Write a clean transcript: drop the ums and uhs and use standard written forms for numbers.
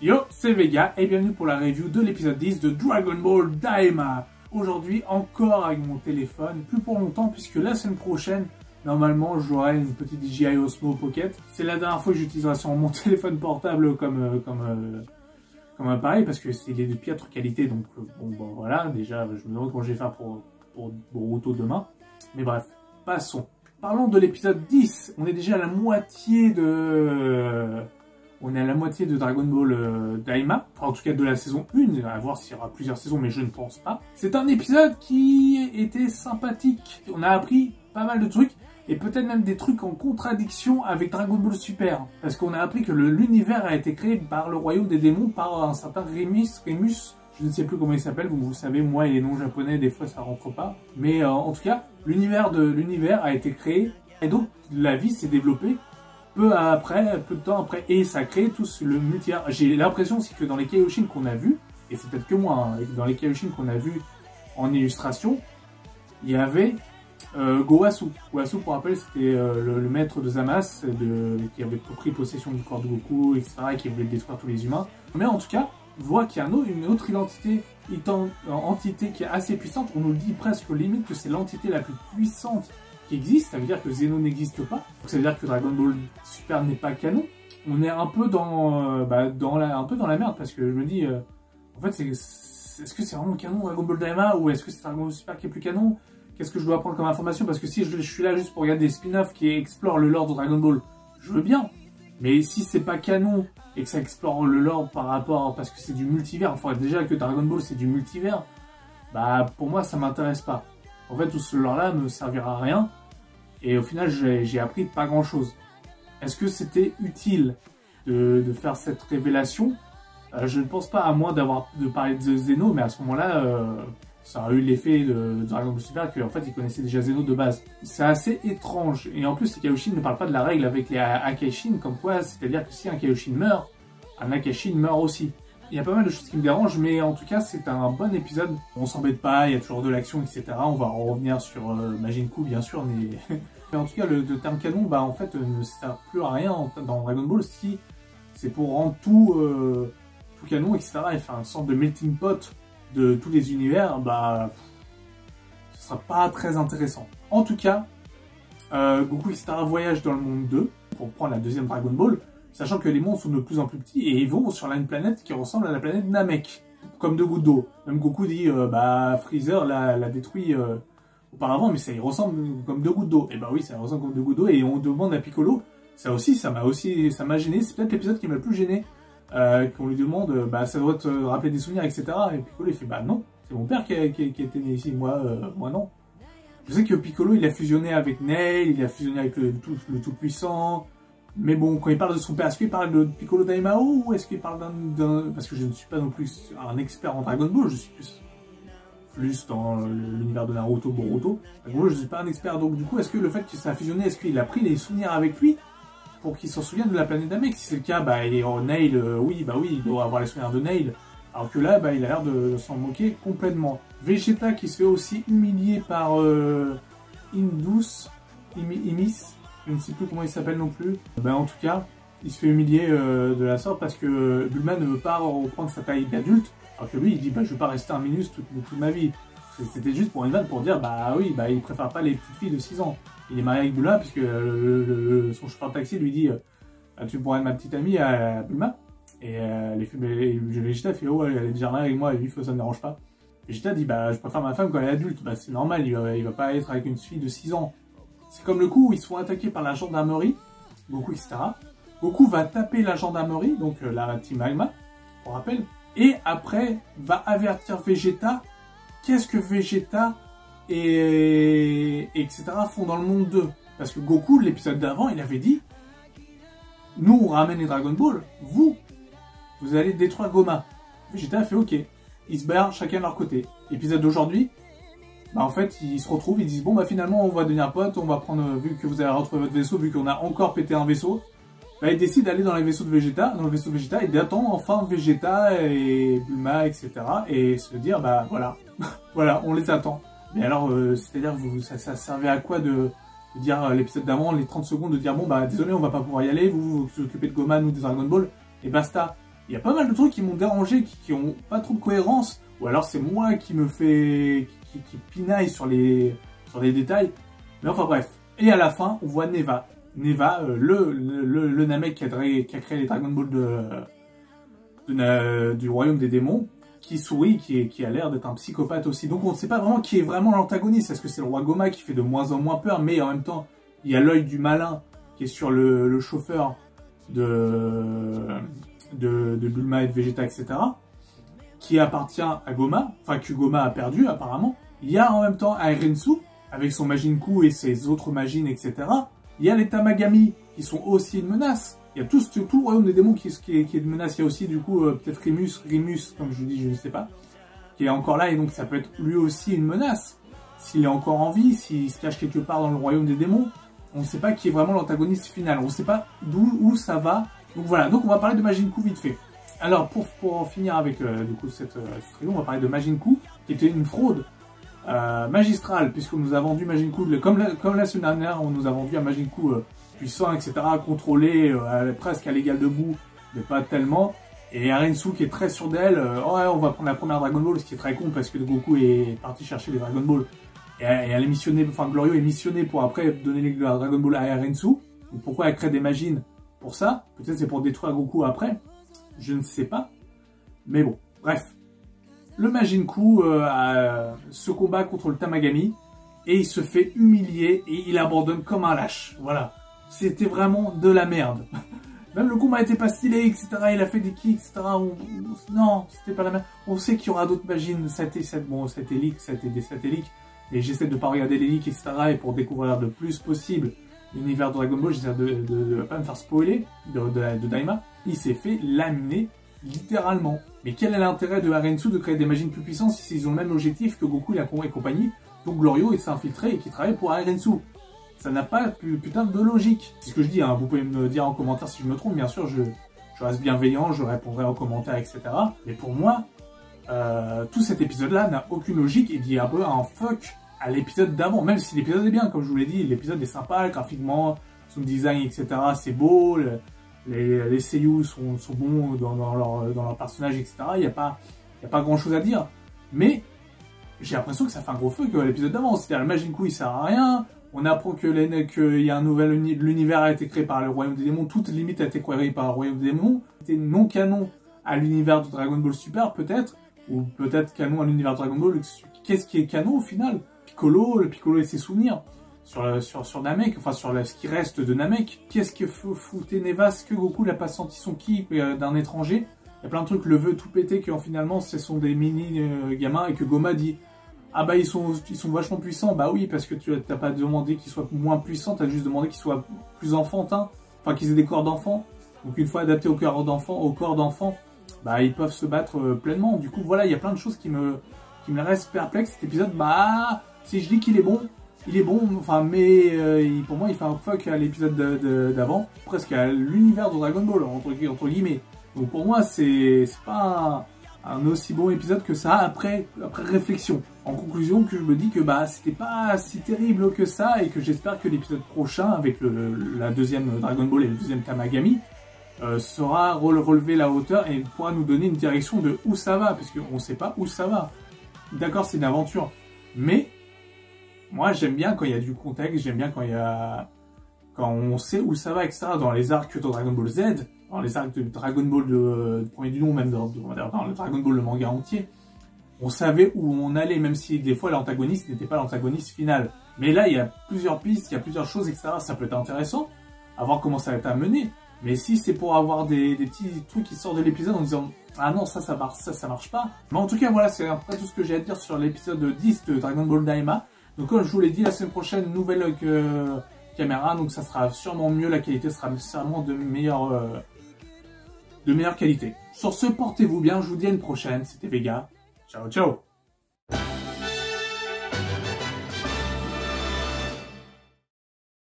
Yo, c'est Vega et bienvenue pour la review de l'épisode 10 de Dragon Ball Daima. Aujourd'hui encore avec mon téléphone, plus pour longtemps puisque la semaine prochaine, normalement j'aurai une petite DJI Osmo Pocket. C'est la dernière fois que j'utiliserai sur mon téléphone portable comme appareil parce que c'est de piètre qualité, donc bon voilà, déjà je me demande comment je vais faire pour Boruto demain. Mais bref, passons. Parlons de l'épisode 10, on est déjà à la moitié de... On est à la moitié de Dragon Ball Daima, enfin, en tout cas de la saison 1, à voir s'il y aura plusieurs saisons, mais je ne pense pas. C'est un épisode qui était sympathique, on a appris pas mal de trucs, et peut-être même des trucs en contradiction avec Dragon Ball Super. Parce qu'on a appris que l'univers a été créé par le royaume des démons, par un certain Rémus, je ne sais plus comment il s'appelle, vous savez, moi et les noms japonais, des fois ça rentre pas. Mais en tout cas, l'univers a été créé, et donc la vie s'est développée peu de temps après, et ça crée tout le multivers. J'ai l'impression aussi que dans les Kaioshin qu'on a vus, et c'est peut-être que moi, hein, dans les Kaioshin qu'on a vus en illustration, il y avait Gowasu. Gowasu, pour rappel, c'était le maître de Zamasu, qui avait pris possession du corps de Goku, etc., et qui voulait détruire tous les humains. Mais en tout cas, on voit qu'il y a une autre entité qui est assez puissante. On nous dit presque limite que c'est l'entité la plus puissante qui existe, ça veut dire que Zeno n'existe pas, donc ça veut dire que Dragon Ball Super n'est pas canon. On est un peu dans la merde, parce que je me dis, en fait, est-ce que c'est vraiment canon Dragon Ball Daima, ou est-ce que c'est Dragon Ball Super qui est plus canon? Qu'est-ce que je dois prendre comme information? Parce que si je suis là juste pour regarder des spin-offs qui explorent le lore de Dragon Ball, je veux bien, mais si c'est pas canon, et que ça explore le lore par rapport, parce que c'est du multivers, enfin déjà que Dragon Ball c'est du multivers, bah pour moi ça m'intéresse pas. En fait, tout ce lore-là ne servira à rien. Et au final, j'ai appris pas grand-chose. Est-ce que c'était utile de faire cette révélation? Je ne pense pas, à moins de parler de Zeno, mais à ce moment-là, ça a eu l'effet de Dragon Ball Super qu'en fait, ils connaissaient déjà Zeno de base. C'est assez étrange. Et en plus, les Kaioshin ne parlent pas de la règle avec les Akaishin, comme quoi, c'est-à-dire que si un Kaioshin meurt, un Akaishin meurt aussi. Il y a pas mal de choses qui me dérangent, mais en tout cas, c'est un bon épisode. On s'embête pas, il y a toujours de l'action, etc. On va revenir sur Majin Buu, bien sûr, mais... mais en tout cas, le terme canon, bah, en fait, ne sert plus à rien dans Dragon Ball si c'est pour rendre tout canon, etc. Et faire une sorte de melting pot de tous les univers, bah... ce sera pas très intéressant. En tout cas, Goku, etc. voyage dans le monde 2 pour prendre la deuxième Dragon Ball, sachant que les monstres sont de plus en plus petits et ils vont sur une planète qui ressemble à la planète Namek, comme deux gouttes d'eau. Même Goku dit, bah Freezer l'a détruit auparavant, mais ça y ressemble comme deux gouttes d'eau. Et bah oui, ça ressemble comme deux gouttes d'eau, et on demande à Piccolo, ça m'a gêné, c'est peut-être l'épisode qui m'a le plus gêné, qu'on lui demande, bah ça doit te rappeler des souvenirs, etc. Et Piccolo il fait, bah non, c'est mon père qui était né ici, moi non. Je sais que Piccolo il a fusionné avec Nail, il a fusionné avec le Tout-Puissant. Mais bon, quand il parle de son père, est-ce qu'il parle de Piccolo Daimao, ou est-ce qu'il parle d'un... Parce que je ne suis pas non plus un expert en Dragon Ball, je suis plus dans l'univers de Naruto, Boruto. Moi, je ne suis pas un expert, donc du coup, est-ce que le fait que ça a fusionné, est-ce qu'il a pris les souvenirs avec lui pour qu'il s'en souvienne de la planète Namek? Si c'est le cas, bah, il est en Nail, oui, il doit avoir les souvenirs de Nail. Alors que là, bah, il a l'air de s'en moquer complètement. Vegeta qui se fait aussi humilier par Imis. Je ne sais plus comment il s'appelle non plus. Ben, en tout cas, il se fait humilier de la sorte parce que Bulma ne veut pas reprendre sa taille d'adulte. Alors que lui, il dit, bah, je ne veux pas rester un minus toute ma vie. C'était juste pour une vanne pour dire, bah oui, bah, il préfère pas les petites filles de 6 ans. Il est marié avec Bulma puisque son chauffeur de taxi lui dit, tu pourrais être ma petite amie à Bulma. Et Vegeta fait, oh, elle est déjà mariée avec moi, et lui, ça ne me dérange pas. Vegeta dit, bah, je préfère ma femme quand elle est adulte. Bah, c'est normal, il va pas être avec une fille de 6 ans. C'est comme le coup où ils sont attaqués par la gendarmerie, Goku, etc. Goku va taper la gendarmerie, donc la Team Magma, pour rappel, et après va avertir Vegeta. Qu'est-ce que Vegeta et etc. font dans le monde 2? Parce que Goku, l'épisode d'avant, il avait dit, nous on ramène les Dragon Ball, vous allez détruire Goma. Vegeta fait ok, ils se barrent chacun de leur côté. Épisode d'aujourd'hui, bah en fait, ils se retrouvent, ils disent, bon bah finalement on va devenir potes, on va prendre, vu que vous avez retrouvé votre vaisseau, vu qu'on a encore pété un vaisseau, bah ils décident d'aller dans le vaisseau de Vegeta, et d'attendre enfin Vegeta et Bulma, etc. et se dire, bah voilà, voilà, on les attend. Mais alors, c'est-à-dire, ça servait à quoi de dire l'épisode d'avant, les 30 secondes, de dire, bon bah désolé, on va pas pouvoir y aller, vous vous occupez de Goman ou des Dragon Ball, et basta. Il y a pas mal de trucs qui m'ont dérangé, qui ont pas trop de cohérence, ou alors c'est moi qui me fais, qui pinaille sur les détails. Mais enfin bref. Et à la fin, on voit Neva. Neva, le Namek qui a créé les Dragon Ball du royaume des démons, qui sourit, qui a l'air d'être un psychopathe aussi. Donc on ne sait pas vraiment qui est vraiment l'antagoniste. Est-ce que c'est le roi Goma qui fait de moins en moins peur, mais en même temps, il y a l'œil du malin qui est sur le chauffeur de Bulma et de Vegeta, etc., qui appartient à Goma, enfin que Goma a perdu apparemment. Il y a en même temps Airensu, avec son Majin-Ku et ses autres Majin, etc. Il y a les Tamagami, qui sont aussi une menace. Il y a tout le royaume des démons qui est une menace. Il y a aussi du coup peut-être Rimus, comme je dis, je ne sais pas, qui est encore là, et donc ça peut être lui aussi une menace. S'il est encore en vie, s'il se cache quelque part dans le royaume des démons, on ne sait pas qui est vraiment l'antagoniste final. On ne sait pas où ça va. Donc voilà, donc on va parler de Majin-Ku vite fait. Alors pour en finir avec du coup cette trio, on va parler de Majin-Ku, qui était une fraude magistrale, puisqu'on nous a vendu Majin-Ku, comme la semaine dernière, on nous a vendu un Majin-Ku puissant, etc., contrôlé, presque à l'égal de Boo, mais pas tellement. Et Airensu qui est très sûr d'elle, ouais, on va prendre la première Dragon Ball, ce qui est très con parce que Goku est parti chercher les Dragon Ball. Et elle est missionnée, enfin Glorio est missionné pour après donner les Dragon Ball à Airensu. Donc pourquoi elle crée des Majin pour ça? Peut-être c'est pour détruire Goku après, je ne sais pas. Mais bon, bref. Le Majin-Ku se combat contre le Tamagami et il se fait humilier et il abandonne comme un lâche. Voilà. C'était vraiment de la merde. Même le combat était pas stylé, etc. Il a fait des kicks, etc. Non, c'était pas la merde. On sait qu'il y aura d'autres Majin. Ça a été leak, ça a été des satellites. Et j'essaie de pas regarder les leaks, etc. Et pour découvrir le plus possible l'univers de Dragon Ball, j'essaie de pas me faire spoiler de Daima. Il s'est fait laminer littéralement. Mais quel est l'intérêt de Airensu de créer des Majin plus puissants si ils ont le même objectif que Goku et compagnie? Donc Glorio il s'est infiltré et qui travaille pour Airensu. Ça n'a pas putain de logique. C'est ce que je dis, hein. Vous pouvez me dire en commentaire si je me trompe. Bien sûr, je reste bienveillant, je répondrai en commentaire, etc. Mais pour moi, tout cet épisode-là n'a aucune logique et dit un peu un fuck à l'épisode d'avant. Même si l'épisode est bien, comme je vous l'ai dit, l'épisode est sympa, graphiquement, son design, etc. C'est beau, les seiyuu sont bons dans leur personnage, etc. Il n'y a pas grand-chose à dire. Mais j'ai l'impression que ça fait un gros fuck à l'épisode d'avant. C'est-à-dire le Majin-Ku il sert à rien. On apprend qu'il y a un nouvel l'univers a été créé par le royaume des démons. Toute limite a été créée par le royaume des démons. C'était non canon à l'univers de Dragon Ball Super peut-être, ou peut-être canon à l'univers de Dragon Ball. Qu'est-ce qui est canon au final? Le Piccolo et ses souvenirs sur Namek, enfin sur ce qui reste de Namek. Qu'est-ce que foutait Neva? Est-ce que Goku n'a pas senti son ki d'un étranger? Il y a plein de trucs, le vœu tout pété que finalement ce sont des mini gamins et que Goma dit ah bah ils sont vachement puissants. Bah oui, parce que tu n'as pas demandé qu'ils soient moins puissants, tu as juste demandé qu'ils soient plus enfantins, enfin qu'ils aient des corps d'enfants. Donc une fois adaptés au corps d'enfant, bah ils peuvent se battre pleinement. Du coup voilà, il y a plein de choses qui me restent perplexes. Cet épisode, bah si je dis qu'il est bon, enfin mais pour moi il fait un fuck à l'épisode d'avant, presque à l'univers de Dragon Ball entre guillemets. Donc pour moi c'est pas un aussi bon épisode que ça après réflexion. En conclusion, que je me dis que bah c'était pas si terrible que ça et que j'espère que l'épisode prochain avec la deuxième Dragon Ball et le deuxième Tamagami sera relever la hauteur et pourra nous donner une direction de où ça va, parce qu'on sait pas où ça va. D'accord, c'est une aventure, mais moi j'aime bien quand il y a du contexte, j'aime bien quand on sait où ça va, etc. Dans les arcs de Dragon Ball Z, dans les arcs de Dragon Ball de premier du nom, même dans le Dragon Ball le manga entier, on savait où on allait, même si des fois l'antagoniste n'était pas l'antagoniste final. Mais là, il y a plusieurs pistes, il y a plusieurs choses, etc. Ça peut être intéressant, à voir comment ça va être amené. Mais si c'est pour avoir des petits trucs qui sortent de l'épisode en disant « Ah non, ça marche pas ». Mais en tout cas, voilà, c'est à peu près tout ce que j'ai à dire sur l'épisode 10 de Dragon Ball Daima. Donc comme je vous l'ai dit, la semaine prochaine, nouvelle caméra, donc ça sera sûrement mieux, la qualité sera sûrement de meilleure qualité. Sur ce, portez-vous bien, je vous dis à une prochaine, c'était Vega. Ciao, ciao.